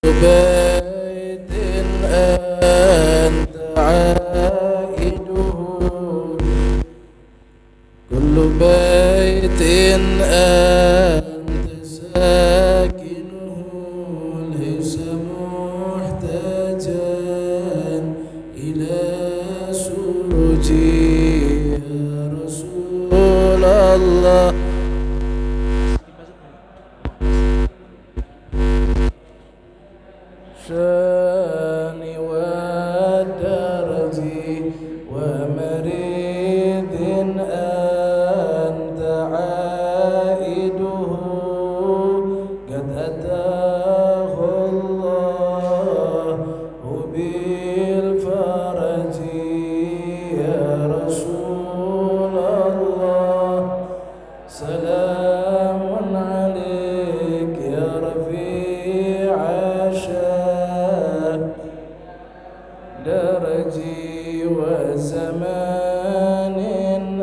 بيت أنت عائده كل بيت أنت ساكنه ليس محتاجا إلى سرجي يا رسول الله شان والدرج ومريض أنت عائده قد أتاه الله بالفرج يا رسول الله سلام عليك يا رفيع درجي وزمان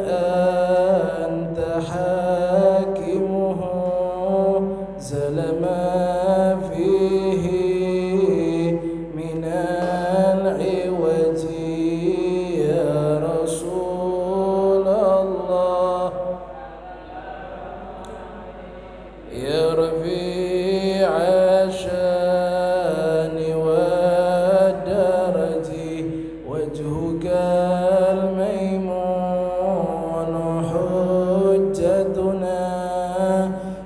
أنت حاكمه زل ما فيه من العوج يا رسول الله يا رفيع الشان والدرج وجهك الميمون حجتنا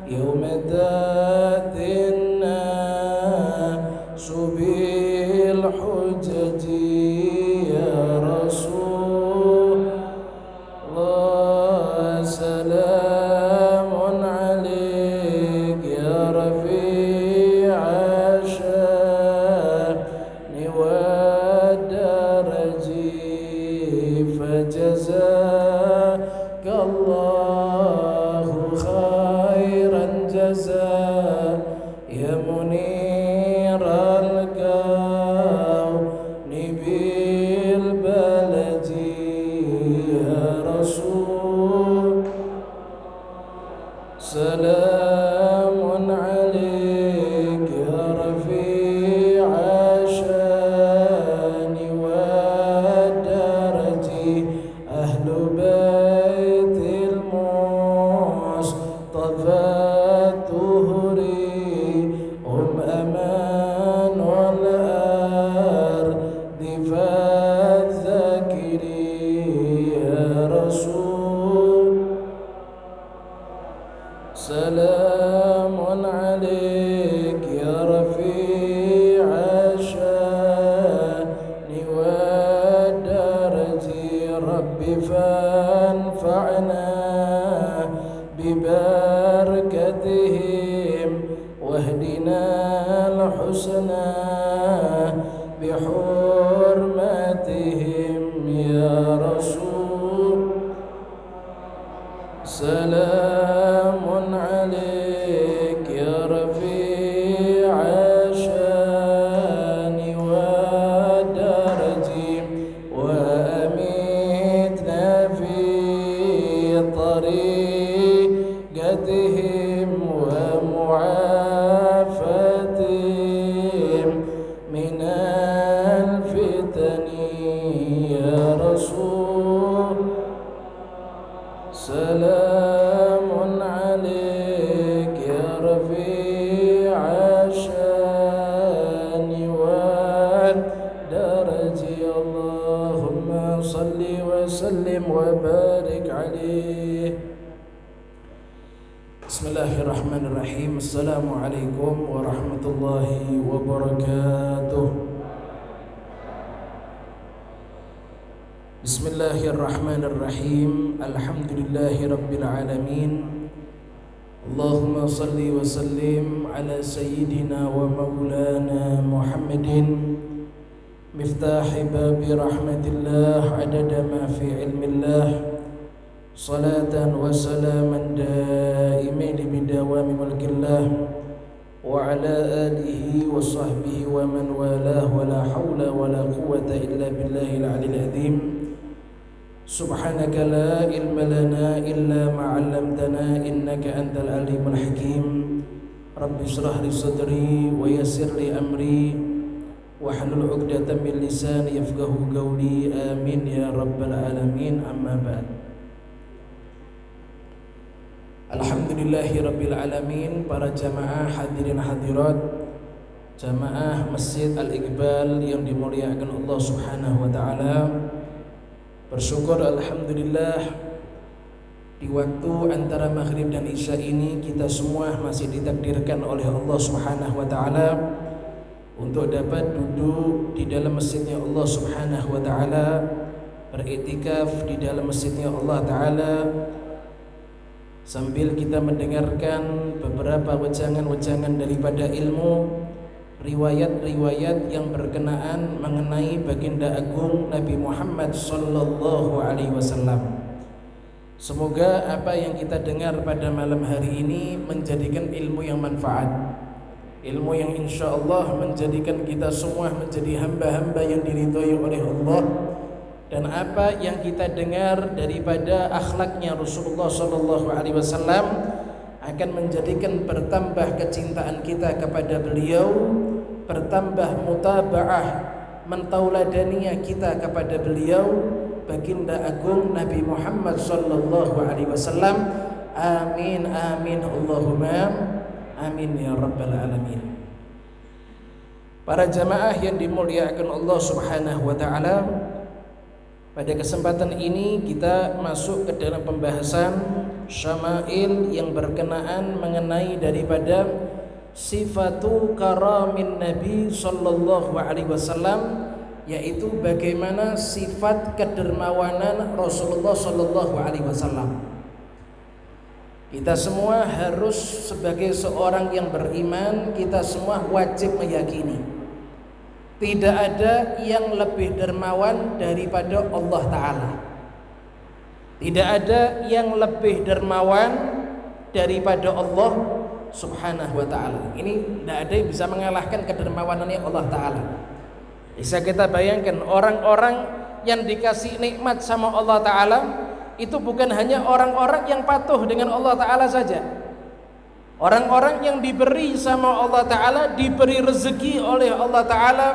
يوم تأتي الناس بالحجج يا رسول الله سلام عليك يا رفيع الشان والدرج فجزاك الله خير الجزاء يا منير الكون بالبلد يا رسول سلام عليك يا رفيع الشان والدرج أهل بيت المصطفى الطهري هم أمان الأرض فالذكري يا رسول سلام عليك يا رفيع الشان والدرج رب فانفعنا ببركتهم واهدنا الحسنى بحرمتهم يا رسول سلام عليك يا رفيع الشان والدرج وأمتنا في طريقتهم ومعافتهم من الفتن يا رسول سلام عليك يا رفيع الشان والدرج اللهم صل وسلم وبارك عليه. بسم الله الرحمن الرحيم. السلام عليكم ورحمة الله وبركاته. Bismillahirrahmanirrahim. Alhamdulillahi rabbil alamin. Allahumma salli wa sallim ala sayyidina wa maulana Muhammadin miftahi babi rahmatillah adada ma fi ilmillah salatan wa salaman daimaini bidawami mulkillah wa ala alihi wa sahbihi wa man walah wa la hawla wa la quwwata illa billahil aliyil azim. Subhanaka la ilma lana illa ma 'allamtana innaka antal alimul hakim. Rabbi shrah li sadri wa yassir li amri wahlul 'uqdatam min lisani yafqahu qawli. Amin ya rabbal alamin. Amma ba'd. Alhamdulillahi rabbil alamin. Para jamaah hadirin hadirat, jamaah Masjid Al-Iqbal yang dimuliakan Allah Subhanahu wa taala, bersyukur alhamdulillah di waktu antara maghrib dan isya ini kita semua masih ditakdirkan oleh Allah Subhanahu wa taala untuk dapat duduk di dalam masjidnya Allah Subhanahu wa taala, beriktikaf di dalam masjidnya Allah taala, sambil kita mendengarkan beberapa wejangan-wejangan daripada ilmu, riwayat-riwayat yang berkenaan mengenai baginda agung Nabi Muhammad sallallahu alaihi wasallam. Semoga apa yang kita dengar pada malam hari ini menjadikan ilmu yang manfaat, ilmu yang insya Allah menjadikan kita semua menjadi hamba-hamba yang diridhoi oleh Allah, dan apa yang kita dengar daripada akhlaknya Rasulullah sallallahu alaihi wasallam akan menjadikan bertambah kecintaan kita kepada beliau, bertambah mutaba'ah, mentauladaniya kita kepada beliau, baginda agung Nabi Muhammad sallallahu alaihi wasallam. Amin amin Allahumma amin ya rabbal alamin. Para jamaah yang dimuliakan Allah Subhanahu wa taala, pada kesempatan ini kita masuk ke dalam pembahasan syama'il yang berkenaan mengenai daripada sifatu karamin Nabi sallallahu alaihi wasallam, yaitu bagaimana sifat kedermawanan Rasulullah sallallahu alaihi wasallam. Kita semua harus sebagai seorang yang beriman, kita semua wajib meyakini tidak ada yang lebih dermawan daripada Allah taala. Tidak ada yang lebih dermawan daripada Allah Subhanahu wa taala. Ini tidak ada yang bisa mengalahkan kedermawanannya Allah taala. Bisa kita bayangkan orang-orang yang dikasih nikmat sama Allah ta'ala itu bukan hanya orang-orang yang patuh dengan Allah ta'ala saja. Orang-orang yang diberi sama Allah ta'ala, diberi rezeki oleh Allah ta'ala,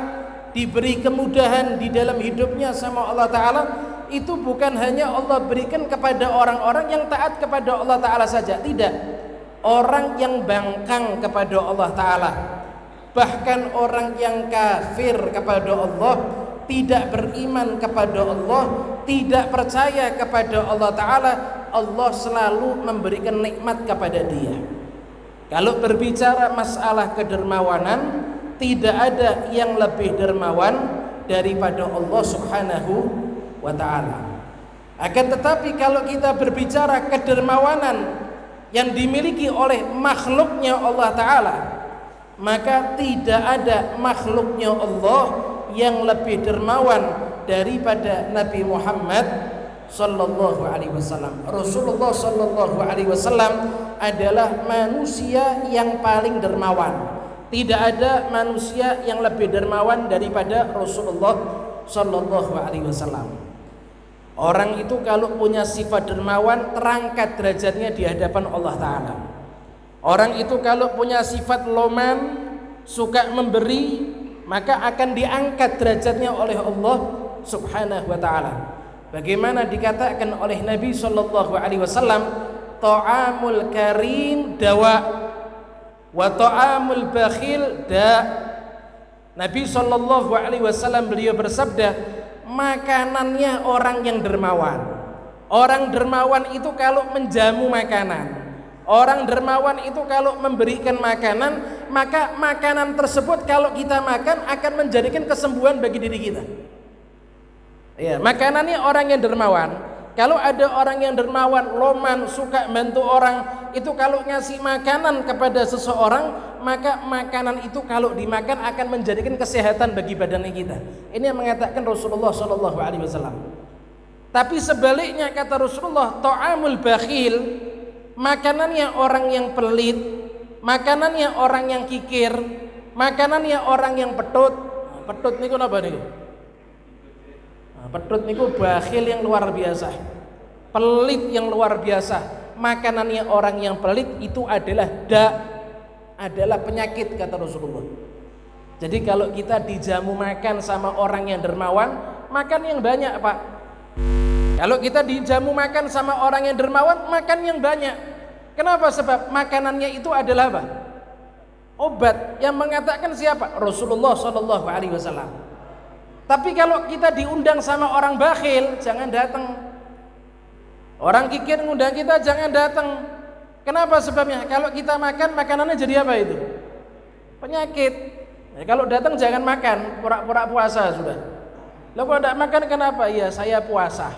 diberi kemudahan di dalam hidupnya sama Allah ta'ala, itu bukan hanya Allah berikan kepada orang-orang yang taat kepada Allah ta'ala saja. Tidak, orang yang bangkang kepada Allah ta'ala, bahkan orang yang kafir kepada Allah, tidak beriman kepada Allah, tidak percaya kepada Allah Ta'ala, Allah selalu memberikan nikmat kepada dia. Kalau berbicara masalah kedermawanan, tidak ada yang lebih dermawan daripada Allah Subhanahu wa ta'ala. Akan tetapi kalau kita berbicara kedermawanan yang dimiliki oleh makhluknya Allah Ta'ala, maka tidak ada makhluknya Allah yang lebih dermawan daripada Nabi Muhammad sallallahu alaihi wasallam. Rasulullah sallallahu alaihi wasallam adalah manusia yang paling dermawan. Tidak ada manusia yang lebih dermawan daripada Rasulullah sallallahu alaihi wasallam. Orang itu kalau punya sifat dermawan, terangkat derajatnya di hadapan Allah taala. Orang itu kalau punya sifat loman, suka memberi, maka akan diangkat derajatnya oleh Allah Subhanahu wa taala. Bagaimana dikatakan oleh Nabi sallallahu alaihi wasallam, ta'amul karim dawa wa ta'amul bakhil da. Nabi sallallahu alaihi wasallam beliau bersabda, makanannya orang yang dermawan. Orang dermawan itu kalau menjamu makanan, orang dermawan itu kalau memberikan makanan, maka makanan tersebut kalau kita makan akan menjadikan kesembuhan bagi diri kita. Ya, makanannya orang yang dermawan. Kalau ada orang yang dermawan, loman, suka bantu orang, itu kalau ngasih makanan kepada seseorang, maka makanan itu kalau dimakan akan menjadikan kesehatan bagi badan kita. Ini yang mengatakan Rasulullah SAW. Tapi sebaliknya kata Rasulullah, ta'amul bakhil, makanannya orang yang pelit, makanannya orang yang kikir, makanannya orang yang petut. Petut niku napa niku? Petut niku bakhil yang luar biasa, pelit yang luar biasa. Makanannya orang yang pelit itu adalah adalah penyakit, kata Rasulullah. Jadi kalau kita dijamu makan sama orang yang dermawan, makan yang banyak, Pak. Kalau kita dijamu makan sama orang yang dermawan, makan yang banyak. Kenapa? Sebab makanannya itu adalah apa? Obat. Yang mengatakan siapa? Rasulullah Shallallahu Alaihi Wasallam. Tapi kalau kita diundang sama orang bakhil, jangan datang. Orang kikir ngundang kita, jangan datang. Kenapa sebabnya? Kalau kita makan, makanannya jadi apa itu? Penyakit. Ya, kalau datang jangan makan, pura-pura puasa sudah. Lalu kalau tidak makan kenapa? Iya, saya puasa.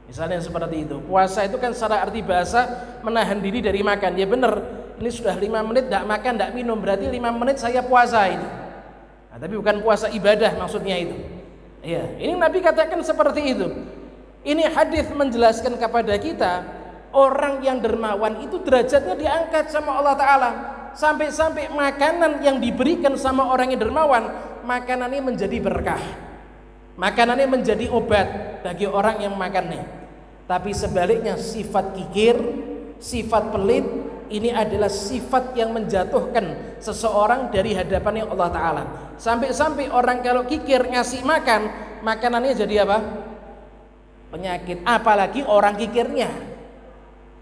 Misalnya seperti itu. Puasa itu kan secara arti bahasa menahan diri dari makan. Ya benar, ini sudah 5 menit tidak makan, tidak minum, berarti 5 menit saya puasa ini. Nah, tapi bukan puasa ibadah maksudnya itu. Iya, ini Nabi katakan seperti itu. Ini hadis menjelaskan kepada kita, orang yang dermawan itu derajatnya diangkat sama Allah Ta'ala. Sampai-sampai makanan yang diberikan sama orang yang dermawan, makanannya menjadi berkah, makanannya menjadi obat bagi orang yang makannya. Tapi sebaliknya sifat kikir, sifat pelit, ini adalah sifat yang menjatuhkan seseorang dari hadapannya Allah Ta'ala. Sampai-sampai orang kalau kikir ngasih makan, makanannya jadi apa? Penyakit. Apalagi orang kikirnya.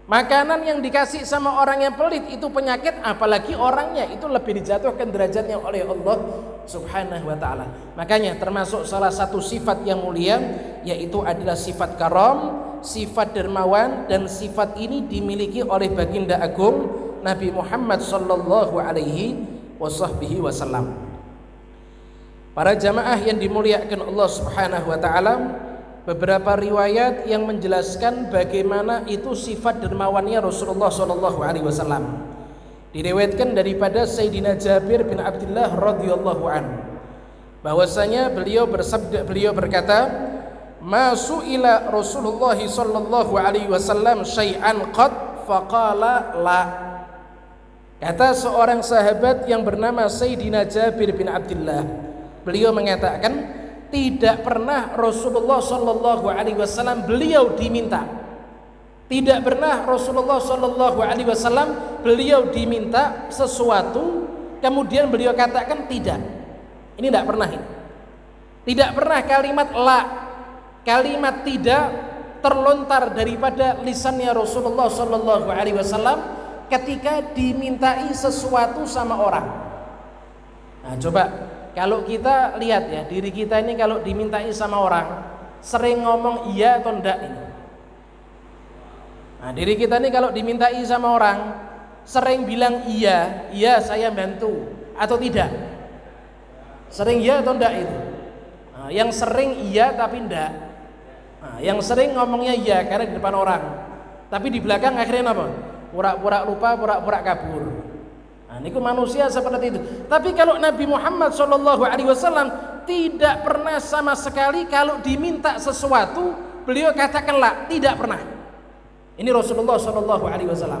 Makanan yang dikasih sama orang yang pelit itu penyakit, apalagi orangnya, itu lebih dijatuhkan derajatnya oleh Allah Subhanahu wa Ta'ala. Makanya termasuk salah satu sifat yang mulia, yaitu adalah sifat karam, sifat dermawan, dan sifat ini dimiliki oleh baginda agung Nabi Muhammad sallallahu alaihi wasallam. Para jamaah yang dimuliakan Allah Subhanahu wa Ta'ala, beberapa riwayat yang menjelaskan bagaimana itu sifat dermawannya Rasulullah sallallahu alaihi wasallam. Diriwayatkan daripada Sayyidina Jabir bin Abdullah radhiyallahu anhu, bahwasanya beliau berkata, "Ma su'ila Rasulullah sallallahu alaihi wasallam syai'an qad faqala la." Kata seorang sahabat yang bernama Sayyidina Jabir bin Abdullah, beliau mengatakan, tidak pernah Rasulullah sallallahu alaihi wasallam beliau diminta. Tidak pernah Rasulullah sallallahu alaihi wasallam beliau diminta sesuatu kemudian beliau katakan tidak. Ini tidak pernah ini. Tidak pernah kalimat la, kalimat tidak terlontar daripada lisannya Rasulullah sallallahu alaihi wasallam ketika dimintai sesuatu sama orang. Nah, coba kalau kita lihat ya, diri kita ini kalau dimintai sama orang sering ngomong iya atau enggak ini. Nah, diri kita ini kalau dimintai sama orang sering bilang iya, iya saya bantu, atau tidak. Sering iya atau enggak itu. Nah, yang sering iya tapi enggak. Nah, yang sering ngomongnya iya karena di depan orang, tapi di belakang akhirnya apa? Pura-pura lupa, pura-pura kabur. Nah, ini manusia seperti itu. Tapi kalau Nabi Muhammad SAW tidak pernah sama sekali kalau diminta sesuatu beliau katakanlah tidak pernah. Ini Rasulullah SAW.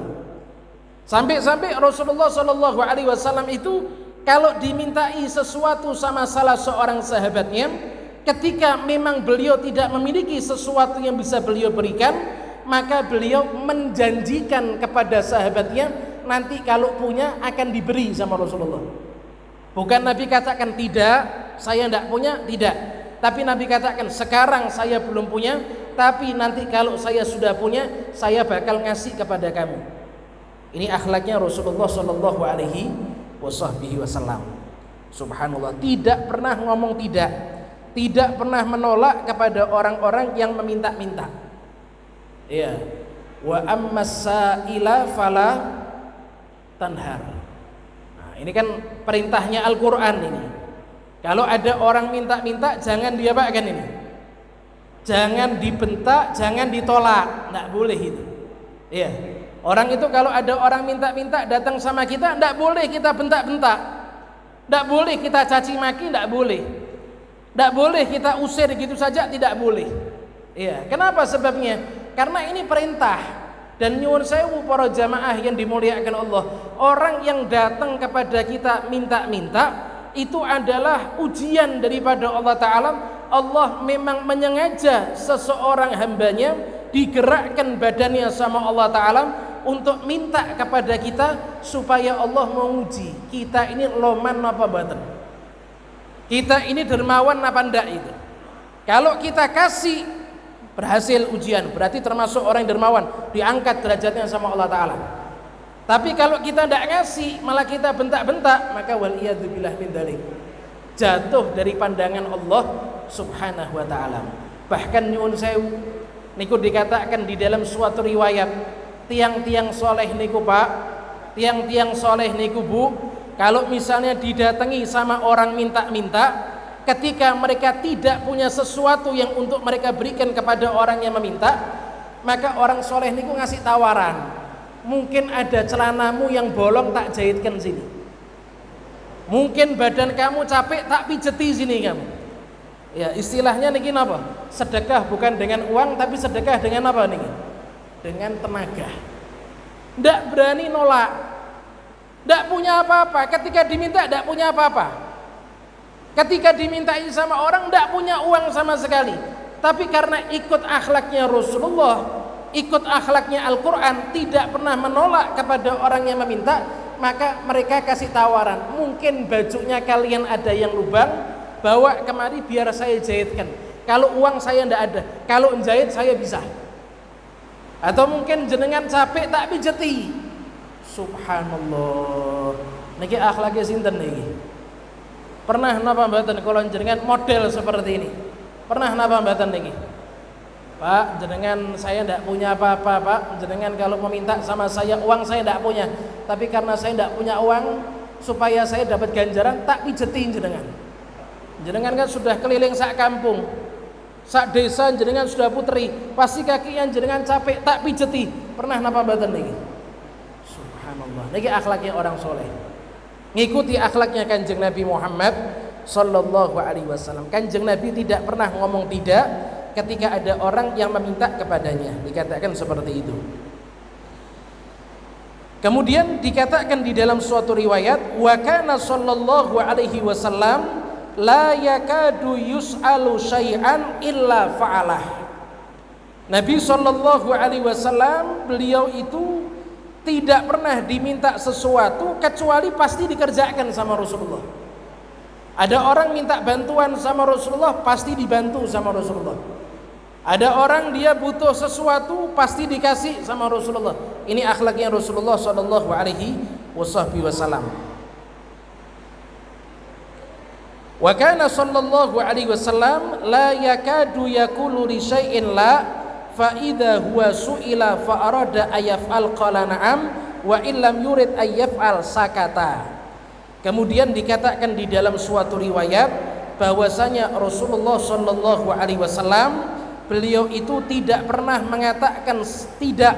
Sampai-sampai Rasulullah SAW itu kalau dimintai sesuatu sama salah seorang sahabatnya, ketika memang beliau tidak memiliki sesuatu yang bisa beliau berikan, maka beliau menjanjikan kepada sahabatnya nanti kalau punya akan diberi sama Rasulullah. Bukan Nabi katakan tidak, saya tidak punya, tidak. Tapi Nabi katakan sekarang saya belum punya, tapi nanti kalau saya sudah punya, saya bakal ngasih kepada kamu. Ini akhlaknya Rasulullah sallallahu alaihi wasallam. Subhanallah, tidak pernah ngomong tidak, tidak pernah menolak kepada orang-orang yang meminta-minta. Ya, wa ammas sa'ila fala tanhar. Nah, ini kan perintahnya Al-Quran ini. Kalau ada orang minta-minta jangan diapakan ini, jangan dibentak, jangan ditolak, tidak boleh itu. Iya. Orang itu kalau ada orang minta-minta datang sama kita, tidak boleh kita bentak-bentak, tidak boleh kita caci maki, tidak boleh, tidak boleh kita usir gitu saja, tidak boleh. Iya. Kenapa sebabnya? Karena ini perintah. Dan nyuwun sewu para jamaah yang dimuliakan Allah, orang yang datang kepada kita minta-minta itu adalah ujian daripada Allah Ta'ala. Allah memang menyengaja seseorang hambanya digerakkan badannya sama Allah Ta'ala untuk minta kepada kita supaya Allah menguji kita ini loman apa baten, kita ini dermawan apa ndak itu. Kalau kita kasih berhasil ujian, berarti termasuk orang yang dermawan, diangkat derajatnya sama Allah Ta'ala. Tapi kalau kita tidak ngasih, malah kita bentak-bentak, maka waliyadzubillah min dzalik, jatuh dari pandangan Allah Subhanahu wa Ta'ala. Bahkan nyuwun sewu niku dikatakan di dalam suatu riwayat, tiang-tiang soleh niku Pak, tiang-tiang soleh niku Bu, kalau misalnya didatangi sama orang minta-minta, ketika mereka tidak punya sesuatu yang untuk mereka berikan kepada orang yang meminta, maka orang soleh niku ngasih tawaran, mungkin ada celanamu yang bolong tak jahitkan sini, mungkin badan kamu capek tak pijeti sini kamu. Ya, istilahnya niki napa? Sedekah bukan dengan uang, tapi sedekah dengan apa niki? Dengan tenaga. Ndak berani nolak, ndak punya apa-apa. Ketika diminta ndak punya apa-apa. Ketika dimintai sama orang ndak punya uang sama sekali. Tapi karena ikut akhlaknya Rasulullah, ikut akhlaknya Al-Quran, tidak pernah menolak kepada orang yang meminta, maka mereka kasih tawaran, mungkin bajunya kalian ada yang lubang, bawa kemari biar saya jahitkan. Kalau uang saya ndak ada, kalau menjahit saya bisa. Atau mungkin jenengan capek tak pijeti. Subhanallah, niki akhlaknya sinten niki? Pernah napa mboten kalau jenengan model seperti ini? Pernah napa mboten niki? Pak, jenengan saya ndak punya apa-apa Pak, jenengan kalau meminta sama saya uang saya ndak punya, tapi karena saya ndak punya uang, supaya saya dapat ganjaran tak pijetin jenengan. Jenengan kan sudah keliling sak kampung, sak desa jenengan sudah putri, pasti kakinya jenengan capek tak pijeti. Pernah napa mboten niki? Subhanallah, niki akhlaknya orang soleh, ngikuti akhlaknya Kanjeng Nabi Muhammad sallallahu alaihi wasallam. Kanjeng Nabi tidak pernah ngomong tidak ketika ada orang yang meminta kepadanya, dikatakan seperti itu. Kemudian dikatakan di dalam suatu riwayat, wa kana sallallahu alaihi wasallam la yakadu yus'alu syai'an illa fa'alah. Nabi sallallahu alaihi wasallam beliau itu tidak pernah diminta sesuatu kecuali pasti dikerjakan sama Rasulullah. Ada orang minta bantuan sama Rasulullah, pasti dibantu sama Rasulullah. Ada orang dia butuh sesuatu, pasti dikasih sama Rasulullah. Ini akhlaknya Rasulullah sallallahu alaihi wasallam. Wa kana sallallahu alaihi wasallam la yakadu yaqulu li syai'in la fa idza huwa su'ila fa arada ayaf'al qala na'am wa illam yurid ayyaf'al sakata. Kemudian dikatakan di dalam suatu riwayat bahwasanya Rasulullah sallallahu alaihi wasallam beliau itu tidak pernah mengatakan tidak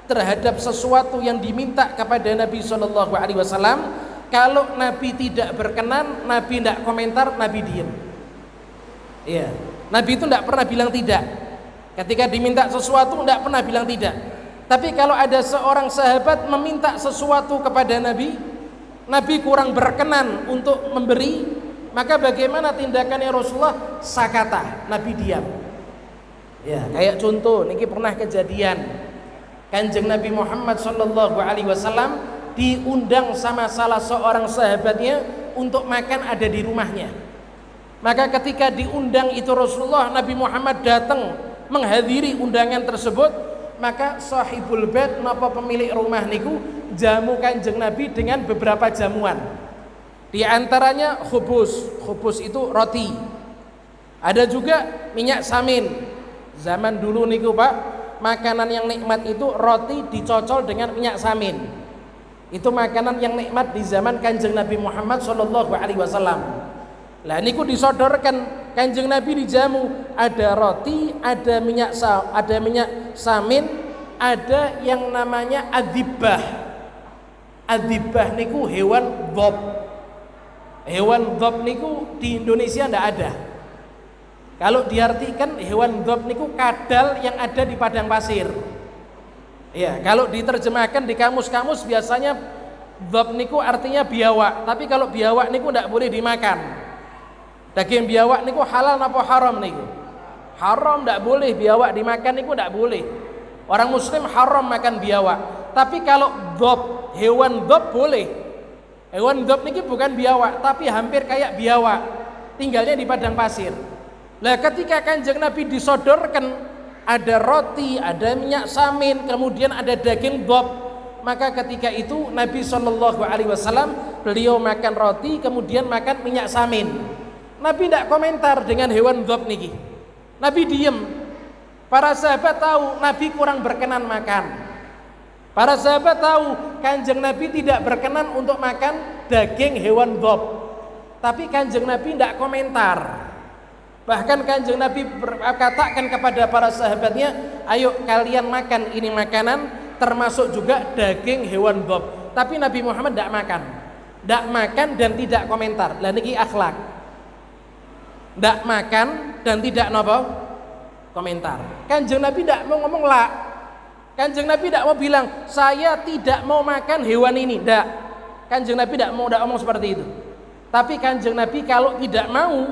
terhadap sesuatu yang diminta kepada Nabi sallallahu alaihi wasallam. Kalau Nabi tidak berkenan, Nabi tidak komentar, Nabi diam. Ya, Nabi itu tidak pernah bilang tidak. Ketika diminta sesuatu tidak pernah bilang tidak. Tapi kalau ada seorang sahabat meminta sesuatu kepada Nabi, Nabi kurang berkenan untuk memberi, maka bagaimana tindakannya Rasulullah? Sakata, Nabi diam. Ya, kayak contoh, niki pernah kejadian Kanjeng Nabi Muhammad sallallahu alaihi wasallam diundang sama salah seorang sahabatnya untuk makan ada di rumahnya. Maka ketika diundang itu Rasulullah, Nabi Muhammad datang menghadiri undangan tersebut, maka sahibul bait napa pemilik rumah niku jamu Kanjeng Nabi dengan beberapa jamuan. Di antaranya khubus. Khubus itu roti. Ada juga minyak samin. Zaman dulu niku Pak, makanan yang nikmat itu roti dicocol dengan minyak samin. Itu makanan yang nikmat di zaman Kanjeng Nabi Muhammad sallallahu alaihi wasallam. Lah niku disodorkan Kanjeng Nabi dijamu, ada roti, ada minyak samin, ada yang namanya adzibah. Adzibah niku hewan dhab. Hewan dhab niku di Indonesia ndak ada. Kalau diartikan hewan dhab niku kadal yang ada di padang pasir. Ya, kalau diterjemahkan di kamus-kamus biasanya dhab niku artinya biawak, tapi kalau biawak niku ndak boleh dimakan. Daging biawak niku halal napa haram niku? Haram, ndak boleh biawak dimakan niku ndak boleh. Orang muslim haram makan biawak. Tapi kalau dhab, hewan dhab boleh. Hewan dhab niki bukan biawak, tapi hampir kayak biawak, tinggalnya di padang pasir. Lah ketika Kanjeng Nabi disodorkan ada roti, ada minyak samin, kemudian ada daging dhab, maka ketika itu Nabi SAW beliau makan roti, kemudian makan minyak samin. Nabi tidak komentar dengan hewan dhab niki. Nabi diem. Para sahabat tahu Nabi kurang berkenan makan. Para sahabat tahu Kanjeng Nabi tidak berkenan untuk makan daging hewan dhab. Tapi Kanjeng Nabi tidak komentar. Bahkan Kanjeng Nabi katakan kepada para sahabatnya, ayo kalian makan ini makanan, termasuk juga daging hewan dhab. Tapi Nabi Muhammad tidak makan. Tidak makan dan tidak komentar. Lah niki akhlak. Tidak makan dan tidak nopo komentar. Kanjeng Nabi tidak mau ngomong la. Kanjeng Nabi tidak mau bilang saya tidak mau makan hewan ini. Tidak. Kanjeng Nabi tidak mau ngomong seperti itu. Tapi Kanjeng Nabi kalau tidak mau,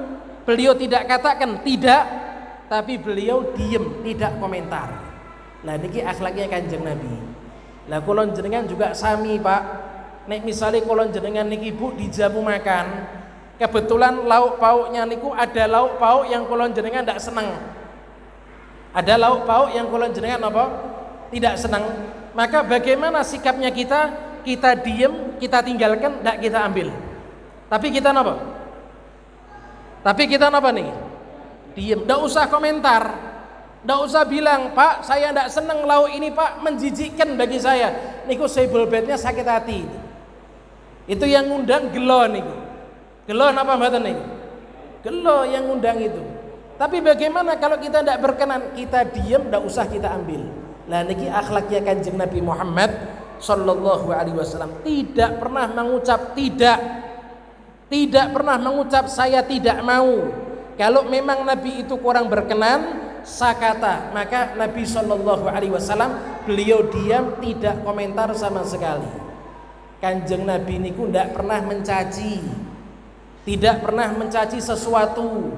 beliau tidak katakan tidak, tapi beliau diem, tidak komentar. Nah niki akhlaknya Kanjeng Nabi. Lah kula jenengan juga sami Pak. Nek misalnya kula jenengan niki Bu dijamu makan, kebetulan lauk pauknya niku ada lauk pauk yang kula jenengan tidak senang. Ada lauk pauk yang kula jenengan apa? Tidak senang. Maka bagaimana sikapnya kita? Kita diem, kita tinggalkan, tidak kita ambil. Tapi kita apa? Tapi kita apa nih? Diem, tidak usah komentar. Tidak usah bilang, Pak saya tidak senang lauk ini Pak, menjijikkan bagi saya. Niku sebel bednya sakit hati. Itu yang ngundang gelo niku. Gelo apa mboten niku? Gelo yang ngundang itu. Tapi bagaimana kalau kita tidak berkenan? Kita diem, tidak usah kita ambil. Lah niki akhlaknya Kanjeng Nabi Muhammad sallallahu alaihi wasallam, tidak pernah mengucap tidak. Tidak pernah mengucap saya tidak mau. Kalau memang Nabi itu kurang berkenan, sakata, maka Nabi sallallahu alaihi wasallam beliau diam, tidak komentar sama sekali. Kanjeng Nabi niku tidak pernah mencaci. Tidak pernah mencaci sesuatu.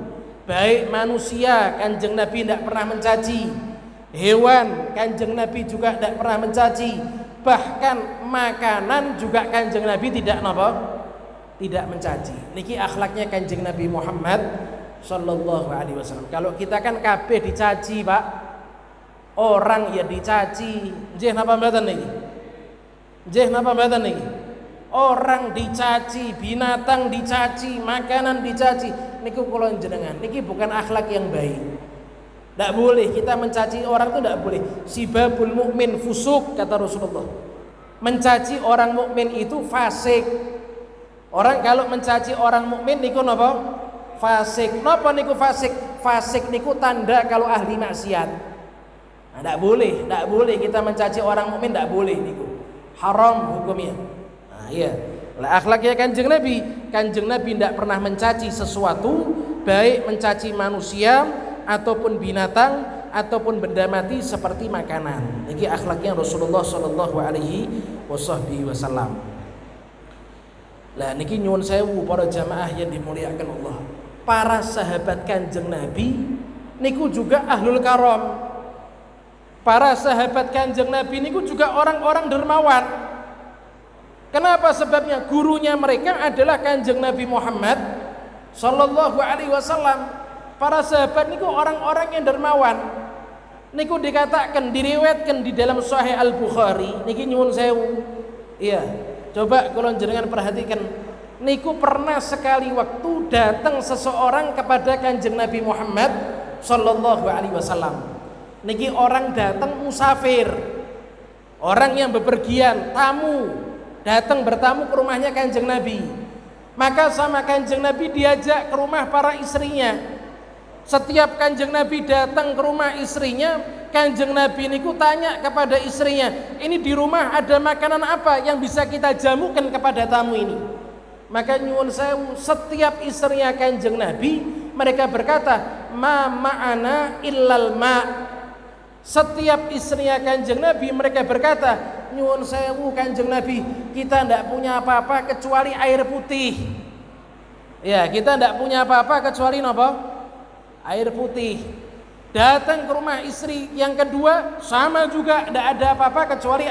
Baik manusia, Kanjeng Nabi tidak pernah mencaci. Hewan, Kanjeng Nabi juga tidak pernah mencaci. Bahkan makanan juga Kanjeng Nabi tidak apa? Tidak mencaci. Niki akhlaknya Kanjeng Nabi Muhammad sallallahu alaihi wasallam. Kalau kita kan kabeh dicaci, Pak. Orang ya dicaci. Nggih napa mboten niki? Nggih napa mboten niki? Orang dicaci, binatang dicaci, makanan dicaci. Niku kula jenengan. Niki bukan akhlak yang baik. Tidak boleh kita mencaci orang itu, tidak boleh. Sibabul mukmin fusuk, kata Rasulullah. Mencaci orang mukmin itu fasik. Orang kalau mencaci orang mukmin niku napa? Fasik. Napa niku fasik? Fasik niku tanda kalau ahli maksiat. Nah, tidak boleh kita mencaci orang mukmin, tidak boleh niku. Haram hukumnya. Nah, iya. Lah akhlaknya Kanjeng Nabi tidak pernah mencaci sesuatu, baik mencaci manusia ataupun binatang ataupun benda mati seperti makanan. Ini akhlaknya Rasulullah sallallahu alaihi wasallam. Lah niki nyuwun sewu para jamaah yang dimuliakan Allah. Para sahabat Kanjeng Nabi niku juga ahlul karam. Para sahabat Kanjeng Nabi niku juga orang-orang dermawan. Kenapa? Sebabnya gurunya mereka adalah Kanjeng Nabi Muhammad sallallahu alaihi wasallam. Para sahabat niku orang-orang yang dermawan. Niku dikatakan, diriwayatkan di dalam Sahih Al-Bukhari. Niki nyuwun sewu. Iya. Coba kalau jenengan perhatikan, niku pernah sekali waktu datang seseorang kepada Kanjeng Nabi Muhammad sallallahu alaihi wasallam. Niki orang datang musafir. Orang yang bepergian, tamu, datang bertamu ke rumahnya Kanjeng Nabi. Maka sama Kanjeng Nabi diajak ke rumah para istrinya. Setiap Kanjeng Nabi datang ke rumah istrinya, Kanjeng Nabi niku tanya kepada istrinya, ini di rumah ada makanan apa yang bisa kita jamukan kepada tamu ini? Maka nyuwun sewu, setiap istrinya Kanjeng Nabi mereka berkata, ma ma'ana illal ma. Setiap istrinya Kanjeng Nabi mereka berkata, nyuwun sewu Kanjeng Nabi, kita tidak punya apa-apa kecuali air putih. Ya, kita tidak punya apa-apa kecuali apa? Air putih. Datang ke rumah istri yang kedua sama juga, tidak ada apa-apa kecuali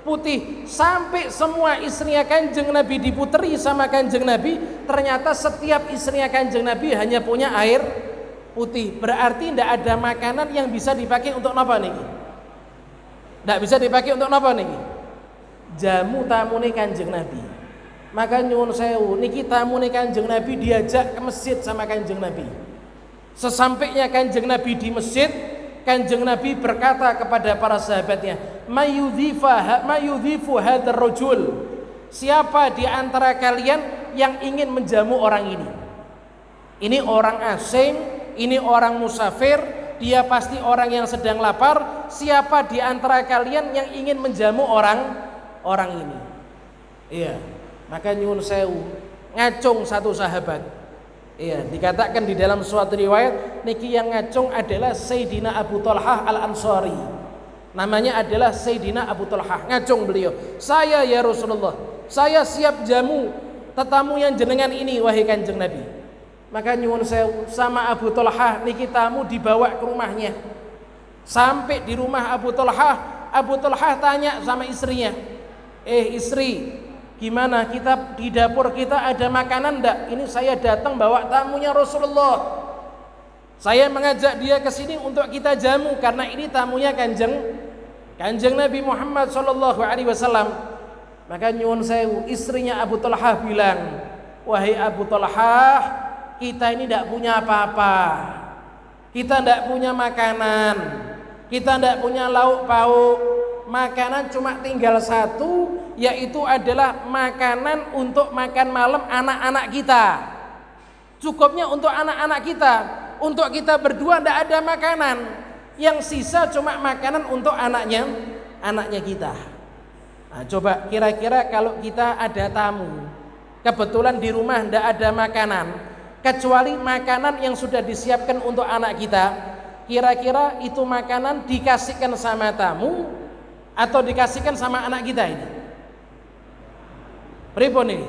putih, sampai semua istrinya Kanjeng Nabi diputeri sama Kanjeng Nabi, ternyata setiap istrinya Kanjeng Nabi hanya punya air putih. Berarti tidak ada makanan yang bisa dipakai untuk apa nih? Tidak bisa dipakai untuk apa nih? Jamu tamune Kanjeng Nabi. Maka nyuwun sewu, niki tamune Kanjeng Nabi diajak ke masjid sama Kanjeng Nabi. Sesampainya Kanjeng Nabi di masjid, Kanjeng Nabi berkata kepada para sahabatnya, mayudhifu hadzal rajul, siapa di antara kalian yang ingin menjamu orang ini? Ini orang asing, ini orang musafir, dia pasti orang yang sedang lapar. Siapa di antara kalian yang ingin menjamu orang ini? Iya, maka nyuwun sewu, ngacung satu sahabat. Iya, dikatakan di dalam suatu riwayat niki yang ngacung adalah Sayyidina Abu Talhah Al-Ansari. Namanya adalah Sayyidina Abu Talhah. Ngacung beliau, "Saya ya Rasulullah, saya siap jamu tetamu yang jenengan ini wahai Kanjeng Nabi." Maka nyuwun sewu, sama Abu Talhah niki tamu dibawa ke rumahnya. Sampai di rumah Abu Talhah tanya sama istrinya, "Istri, gimana, kita di dapur kita ada makanan enggak? Ini saya datang bawa tamunya Rasulullah. Saya mengajak dia ke sini untuk kita jamu karena ini tamunya Kanjeng Nabi Muhammad sallallahu alaihi wasallam." Maka nyuwun sewu, istrinya Abu Talhah bilang, "Wahai Abu Talhah, kita ini tidak punya apa-apa. Kita tidak punya makanan. Kita tidak punya lauk pauk. Makanan cuma tinggal satu, yaitu adalah makanan untuk makan malam anak-anak kita. Cukupnya untuk anak-anak kita. Untuk kita berdua tidak ada makanan. Yang sisa cuma makanan untuk anaknya kita." Nah, coba kira-kira kalau kita ada tamu, kebetulan di rumah tidak ada makanan, kecuali makanan yang sudah disiapkan untuk anak kita, kira-kira itu makanan dikasihkan sama tamu atau dikasihkan sama anak kita ini? Pripun nih?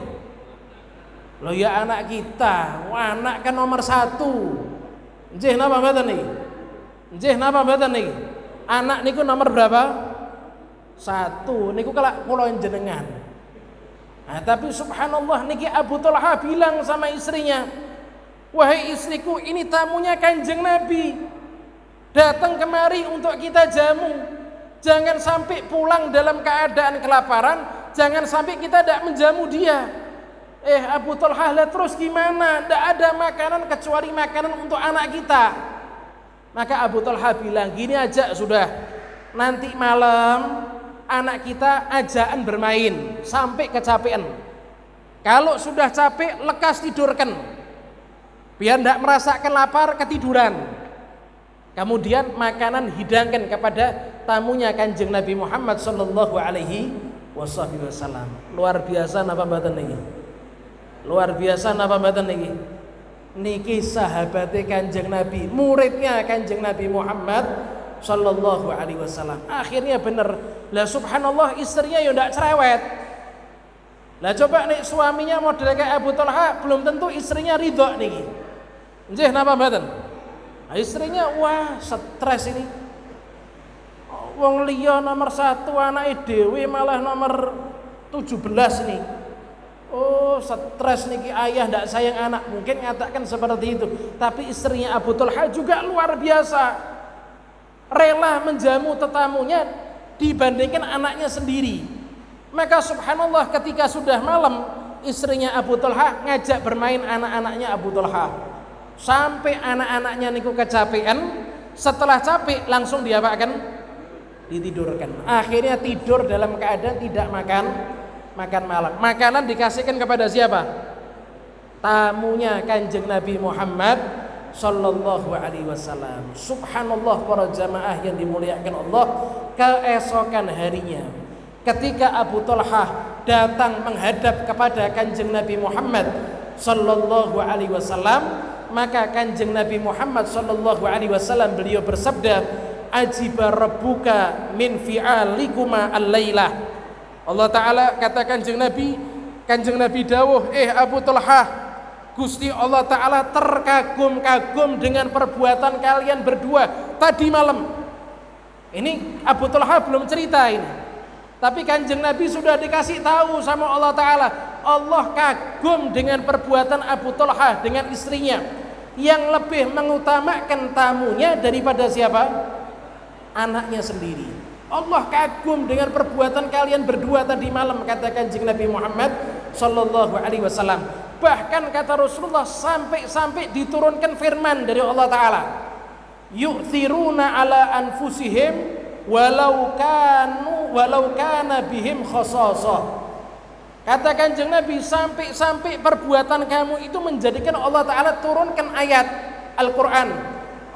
Loh ya anak kita, anak kan nomor satu. Nggih napa mboten niki? Nggih napa mboten niki? Anak niku nomor berapa? Satu. Niku kalak kula jenengan. Nah, tapi subhanallah niki Abu Talhah bilang sama istrinya, "Wahai istriku, ini tamunya Kanjeng Nabi. Datang kemari untuk kita jamu. Jangan sampai pulang dalam keadaan kelaparan, jangan sampai kita tidak menjamu dia." Abu Talhah, lah terus gimana? Tidak ada makanan kecuali makanan untuk anak kita. Maka Abu Talhah bilang, "Gini aja sudah, nanti malam anak kita ajakan bermain sampai kecapean. Kalau sudah capek, lekas tidurkan, biar tidak merasakan lapar, ketiduran. Kemudian makanan hidangkan kepada tamunya Kanjeng Nabi Muhammad sallallahu alaihi wasallam." Luar biasa napa mboten niki? Luar biasa napa mboten niki? Niki sahabate Kanjeng Nabi, muridnya Kanjeng Nabi Muhammad sallallahu alaihi wasallam. Akhirnya bener. Lah subhanallah, istrinya ya ndak cerewet. Lah coba nih suaminya model kayak Abu Talhah, belum tentu istrinya ridho niki. Nggih napa mboten? Istrinya wah stres ini. Wong liya nomor satu, anake dhewe malah nomor 17 nih. Oh stres niki, ayah ndak sayang anak, mungkin ngatakan seperti itu. Tapi istrinya Abu Talhah juga luar biasa, rela menjamu tetamunya dibandingkan anaknya sendiri. Maka subhanallah ketika sudah malam, istrinya Abu Talhah ngajak bermain anak-anaknya Abu Talhah. Sampai anak-anaknya niku kecapean, setelah capek langsung diapakan? Ditidurkan. Akhirnya tidur dalam keadaan tidak makan malam. Makanan dikasihkan kepada siapa? Tamunya Kanjeng Nabi Muhammad sallallahu alaihi wasallam. Subhanallah para jamaah yang dimuliakan Allah, keesokan harinya ketika Abu Talhah datang menghadap kepada Kanjeng Nabi Muhammad sallallahu alaihi wasallam, maka Kanjeng Nabi Muhammad sallallahu alaihi wasallam beliau bersabda, "Ajiba rabbuka min fi'alikuma al-lailah." Allah Ta'ala kata Kanjeng Nabi dawuh, Abu Talhah, Gusti Allah Ta'ala terkagum-kagum dengan perbuatan kalian berdua tadi malam. Ini Abu Talhah belum cerita ini. Tapi Kanjeng Nabi sudah dikasih tahu sama Allah Ta'ala, Allah kagum dengan perbuatan Abu Talhah dengan istrinya yang lebih mengutamakan tamunya daripada siapa? Anaknya sendiri. Allah kagum dengan perbuatan kalian berdua tadi malam, kata Kanjeng Nabi Muhammad sallallahu alaihi wasallam. Bahkan kata Rasulullah, sampai diturunkan firman dari Allah Ta'ala, yu'thiruna ala anfusihim walau kana bihim khasasah. Kata Kanjeng Nabi, sampai perbuatan kamu itu menjadikan Allah Ta'ala turunkan ayat Al-Quran.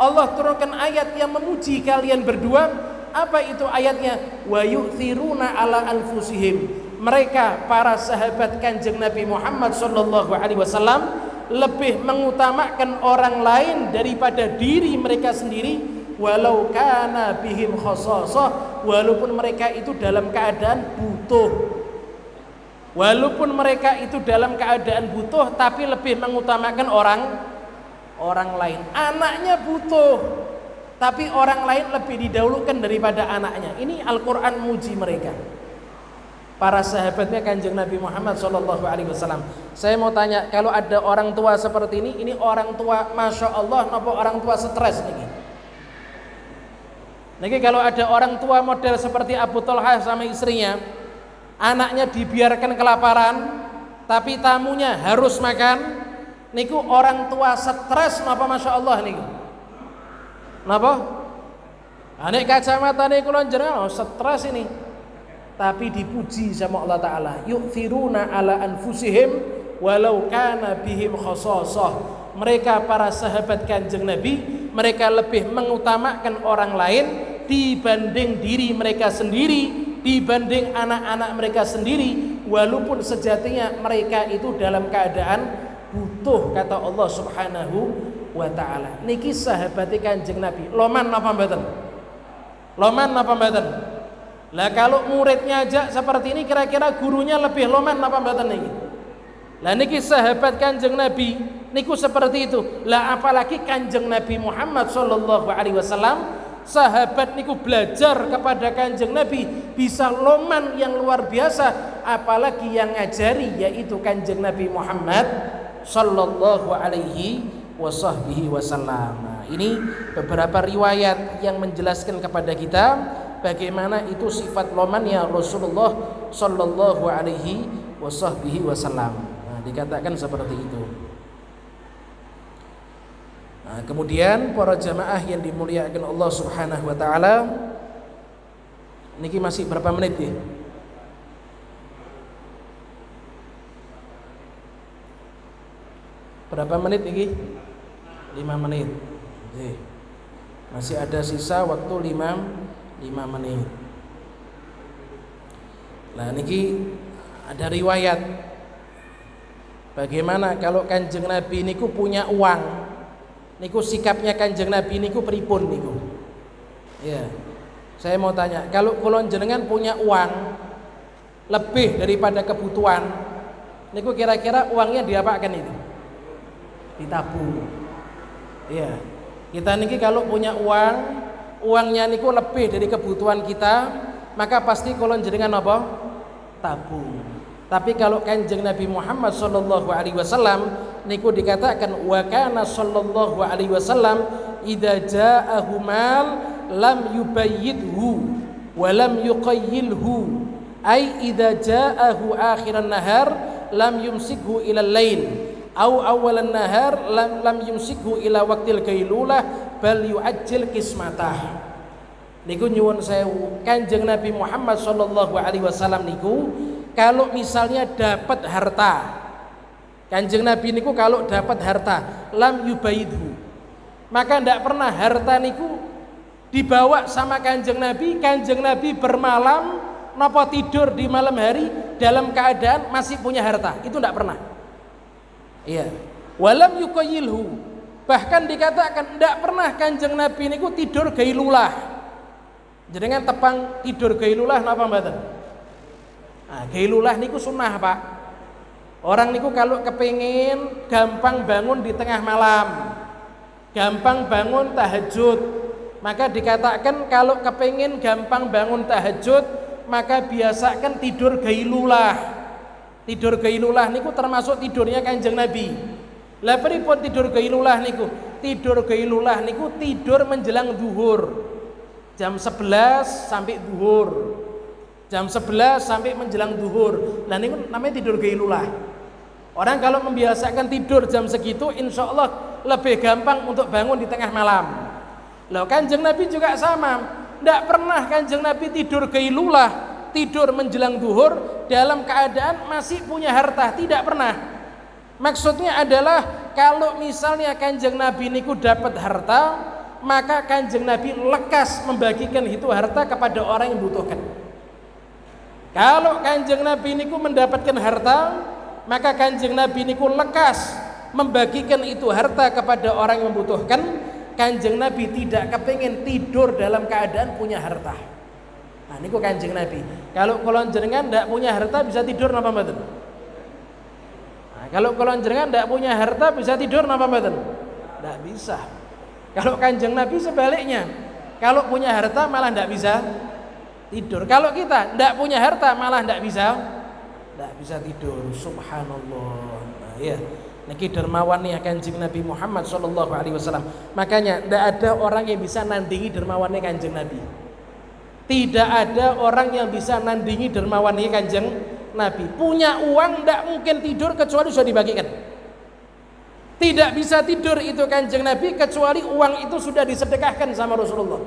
Allah turunkan ayat yang memuji kalian berdua. Apa itu ayatnya? Wa yu'thiruna ala anfusihim. Mereka para sahabat Kanjeng Nabi Muhammad sallallahu alaihi wasallam lebih mengutamakan orang lain daripada diri mereka sendiri, walau kana bihim khasasah, walaupun mereka itu dalam keadaan butuh. Walaupun mereka itu dalam keadaan butuh, tapi lebih mengutamakan orang lain. Anaknya butuh, tapi orang lain lebih didahulukan daripada anaknya. Ini Al-Quran muji mereka, para sahabatnya Kanjeng Nabi Muhammad SAW. Saya mau tanya, kalau ada orang tua seperti ini orang tua Masya Allah, apa orang tua stres nih? Niki kalau ada orang tua model seperti Abu Talhah sama istrinya, anaknya dibiarkan kelaparan, tapi tamunya harus makan, niku orang tua stres napa Masya Allah niku? Napa? Anek kacamata niku kula jenengan stres ini. Tapi dipuji sama Allah Ta'ala, yu'thiruna ala anfusihim walau kana bihim khasasah. Mereka para sahabat Kanjeng Nabi, mereka lebih mengutamakan orang lain dibanding diri mereka sendiri, dibanding anak-anak mereka sendiri, walaupun sejatinya mereka itu dalam keadaan butuh, kata Allah Subhanahu wa Ta'ala. Niki sahabat Kanjeng Nabi loman napa mboten? Loman napa mboten? Lah kalau muridnya aja seperti ini, kira-kira gurunya lebih loman napa mboten niki? Lah niki sahabat Kanjeng Nabi niku seperti itu. Lah apalagi Kanjeng Nabi Muhammad sallallahu alaihi wasallam, sahabat niku belajar kepada Kanjeng Nabi bisa loman yang luar biasa, apalagi yang ngajari yaitu Kanjeng Nabi Muhammad sallallahu alaihi wasallam. Nah, ini beberapa riwayat yang menjelaskan kepada kita bagaimana itu sifat lomannya Rasulullah sallallahu alaihi wasallam. Nah, dikatakan seperti itu. Nah, kemudian para jamaah yang dimuliakan Allah Subhanahu wa taala, niki masih berapa menit ya? Berapa menit niki? 5 menit. Oke. Masih ada sisa waktu 5 menit. Nah niki ada riwayat bagaimana kalau Kanjeng Nabi niku punya uang, niku sikapnya Kanjeng Nabi niku pripun niku? Ya, saya mau tanya, kalau kula jenengan punya uang lebih daripada kebutuhan, niku kira-kira uangnya diapakan itu? Ditabung. Ya, kita niki kalau punya uangnya niku lebih dari kebutuhan kita, maka pasti kula jenengan apa? Tabung. Tapi kalau Kanjeng Nabi Muhammad sallallahu alaihi wasallam niku dikatakan wa kana sallallahu alaihi wasallam idza ja'ahu mal lam yubayyidhu wa lam yuqayyilhu, ai idza ja'ahu akhiran nahar lam yumsikhu ila al-lail au awalan nahar lam yumsikhu ila waqtil qailulah bal yu'ajjil qismatah. Niku nyuwun sewu, Kanjeng Nabi Muhammad sallallahu alaihi wasallam niku kalau misalnya dapat harta, Kanjeng Nabi niku kalau dapat harta lam yubaidhu, maka ndak pernah harta niku dibawa sama Kanjeng Nabi. Kanjeng Nabi bermalam napa tidur di malam hari dalam keadaan masih punya harta, itu ndak pernah. Iya. Walam yuqayyilhu, bahkan dikatakan ndak pernah Kanjeng Nabi niku tidur gailulah. Jenengan tepang tidur gailulah napa mboten? Nah, gailulah niku sunnah, Pak. Orang niku kalau kepengin gampang bangun di tengah malam, gampang bangun tahajud, maka dikatakan kalau kepengin gampang bangun tahajud, maka biasakan tidur gailulah. Tidur gailulah niku termasuk tidurnya Kanjeng Nabi. Lah pripun tidur gailulah niku? Tidur gailulah niku tidur menjelang zuhur. Jam 11 sampai zuhur. Jam 11 sampai menjelang zuhur. Lah niku namanya tidur gailulah. Orang kalau membiasakan tidur jam segitu, insya Allah lebih gampang untuk bangun di tengah malam. Loh, Kanjeng Nabi juga sama. Tidak pernah Kanjeng Nabi tidur gailulah, tidur menjelang zuhur dalam keadaan masih punya harta. Tidak pernah. Maksudnya adalah kalau misalnya Kanjeng Nabi niku dapat harta, maka Kanjeng Nabi lekas membagikan itu harta kepada orang yang membutuhkan. Kalau Kanjeng Nabi niku mendapatkan harta, maka Kanjeng Nabi niku lekas membagikan itu harta kepada orang yang membutuhkan. Kanjeng Nabi tidak kepingin tidur dalam keadaan punya harta. Nah niku Kanjeng Nabi. Kalau kolon jenengan tidak punya harta bisa tidur napa mboten? Nah, kalau kolon jenengan tidak punya harta bisa tidur napa mboten? Tidak bisa. Kalau Kanjeng Nabi sebaliknya, kalau punya harta malah tidak bisa tidur. Kalau kita tidak punya harta malah tidak bisa tidur. Subhanallah. Nah, ya. Niki dermawannya Kanjeng Nabi Muhammad sallallahu alaihi wasallam. Makanya tidak ada orang yang bisa nandingi dermawannya Kanjeng Nabi. Tidak ada orang yang bisa nandingi dermawannya Kanjeng Nabi. Punya uang tidak mungkin tidur kecuali sudah dibagikan. Tidak bisa tidur itu Kanjeng Nabi kecuali uang itu sudah disedekahkan sama Rasulullah.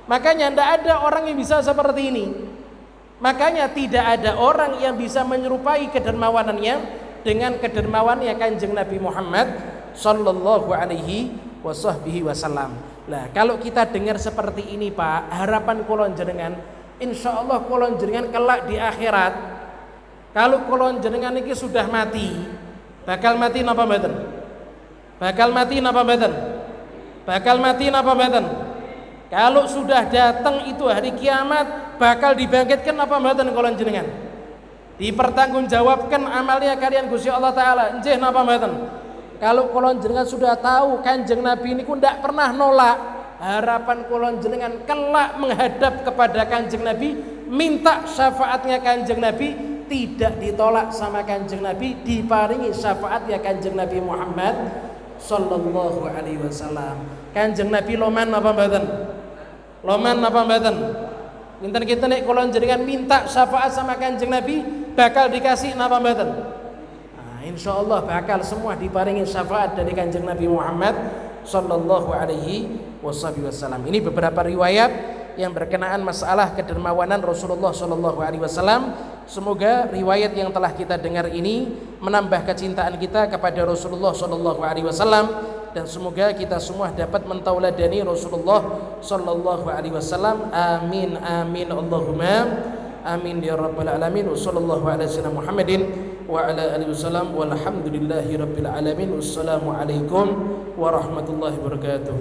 Makanya tidak ada orang yang bisa seperti ini. Makanya tidak ada orang yang bisa menyerupai kedermawanannya dengan kedermawannya Kanjeng Nabi Muhammad sallallahu alaihi wasallam. Nah, kalau kita dengar seperti ini Pak, harapan kulon jenengan, insya Allah kulon jenengan kelak di akhirat. Kalau kulon jenengan ini sudah mati, bakal mati napa mboten? Bakal mati napa mboten? Bakal mati napa mboten? Kalau sudah datang itu hari kiamat, bakal dibangkitkan apa mboten kulon jenengan? Dipertanggungjawabkan amalnya kalian Gusti Allah Ta'ala. Nggih napa mboten? Kalau kulon jenengan sudah tahu Kanjeng Nabi niku ndak pernah nolak, harapan kulon jenengan kelak menghadap kepada Kanjeng Nabi, minta syafaatnya Kanjeng Nabi, tidak ditolak sama Kanjeng Nabi, diparingi syafaatnya Kanjeng Nabi Muhammad sallallahu alaihi wasallam. Kanjeng Nabi loman apa mboten? Loman apa mboten? Minten kita nek kulon jenengan minta syafaat sama Kanjeng Nabi, bakal dikasih napa mboten? Nah, insyaallah bakal semua diparingi syafaat dari Kanjeng Nabi Muhammad sallallahu alaihi wasallam. Ini beberapa riwayat yang berkenaan masalah kedermawanan Rasulullah sallallahu alaihi wasallam. Semoga riwayat yang telah kita dengar ini menambah kecintaan kita kepada Rasulullah sallallahu alaihi wasallam, dan semoga kita semua dapat mentauladani Rasulullah sallallahu alaihi wasallam. Amin amin Allahumma amin ya rabbal alamin. Wassallallahu ala sayyidina Muhammadin wa ala alihi wasallam walhamdulillahi rabbil alamin. Wassalamu alaikum warahmatullahi wabarakatuh.